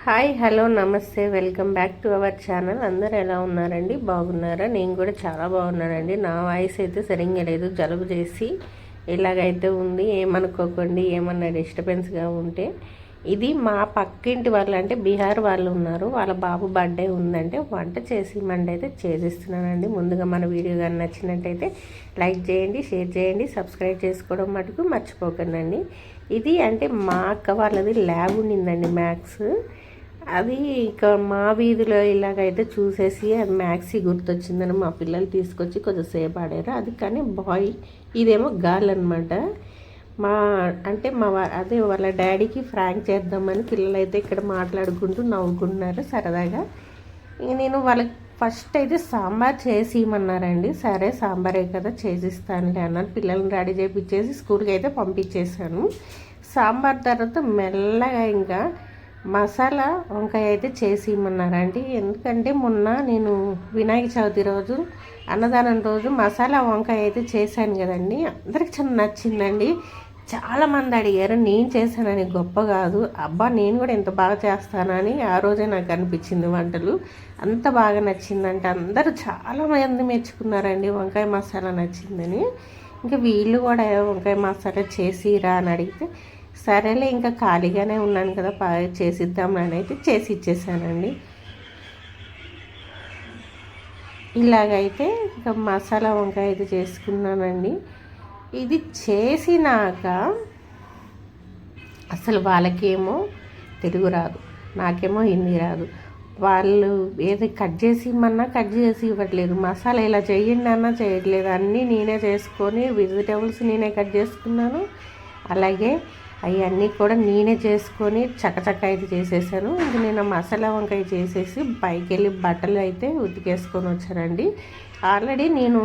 Hi hello నమస్తే welcome back to our channel. అందరూ ఎలా ఉన్నారండి? బాగున్నారా? నేను కూడా చాలా బాగున్నానండి. నా వాయిస్ అయితే సరిగ్గా లేదు, జలుబు చేసి ఇలాగైతే ఉంది. ఏమనుకోకండి, ఏమన్నా డిస్టర్బెన్స్గా ఉంటే. ఇది మా పక్కింటి వాళ్ళు, అంటే బీహార్ వాళ్ళు ఉన్నారు. వాళ్ళ బాబు బర్త్డే ఉందంటే వంట చేసి మండి అయితే చేసిస్తున్నానండి. ముందుగా మన వీడియో కానీ నచ్చినట్టయితే లైక్ చేయండి, షేర్ చేయండి, సబ్స్క్రైబ్ చేసుకోవడం మటుకు మర్చిపోకండి. ఇది అంటే మా అక్క వాళ్ళది ల్యాబ్ ఉండిందండి, మ్యాథ్స్. అది ఇక మా వీధిలో ఇలాగైతే చూసేసి అది మ్యాక్సీ గుర్తొచ్చిందని మా పిల్లలు తీసుకొచ్చి కొద్దిసేపు ఆడారు. అది కానీ బాయ్, ఇదేమో గర్ల్ అనమాట. అదే వాళ్ళ డాడీకి ఫ్రాంక్ చేద్దామని పిల్లలు అయితే ఇక్కడ మాట్లాడుకుంటూ నవ్వుకుంటున్నారు సరదాగా. ఇంక నేను వాళ్ళకి ఫస్ట్ అయితే సాంబార్ చేసి ఇమ్మన్నారండి. సరే సాంబారే కదా చేసిస్తానులే అన్నాను. పిల్లల్ని రెడీ చేయించేసి స్కూల్కి అయితే పంపించేశాను. సాంబార్ తర్వాత మెల్లగా ఇంకా మసాలా వంకాయ అయితే చేసి ఇమ్మన్నారండి. ఎందుకంటే మొన్న నేను వినాయక చవితి రోజు అన్నదానం రోజు మసాలా వంకాయ అయితే చేశాను కదండి. అందరికి చాలా నచ్చిందండి. చాలామంది అడిగారు, నేను చేశానని గొప్ప కాదు, అబ్బా నేను కూడా ఎంత బాగా చేస్తానని ఆ రోజే నాకు అనిపించింది. వంటలు అంత బాగా నచ్చిందంటే అందరూ చాలామంది మెచ్చుకున్నారండి వంకాయ మసాలా నచ్చిందని. ఇంకా వీళ్ళు కూడా వంకాయ మసాలా చేసిరా అని అడిగితే సరేలే ఇంకా ఖాళీగానే ఉన్నాను కదా చేసిద్దామని అయితే చేసి ఇచ్చేసానండి. ఇలాగైతే ఇంకా మసాలా వంకాయ అయితే చేసుకున్నానండి. ఇది చేసినాక అసలు వాళ్ళకేమో తెలుగు రాదు, నాకేమో హిందీ రాదు. వాళ్ళు ఏది కట్ చేసి ఇమ్మన్నా కట్ చేసి ఇవ్వట్లేదు. మసాలా ఇలా చేయండి అన్నా చేయట్లేదు. అన్నీ నేనే చేసుకొని వెజిటేబుల్స్ నేనే కట్ చేసుకున్నాను. అలాగే అవన్నీ కూడా నేనే చేసుకొని చక్కచక్క అయితే చేసేసాను. ఇంక నేను మసాలా వంకాయ చేసేసి పైకి వెళ్ళి బట్టలు అయితే ఉతికేసుకొని వచ్చానండి. ఆల్రెడీ నేను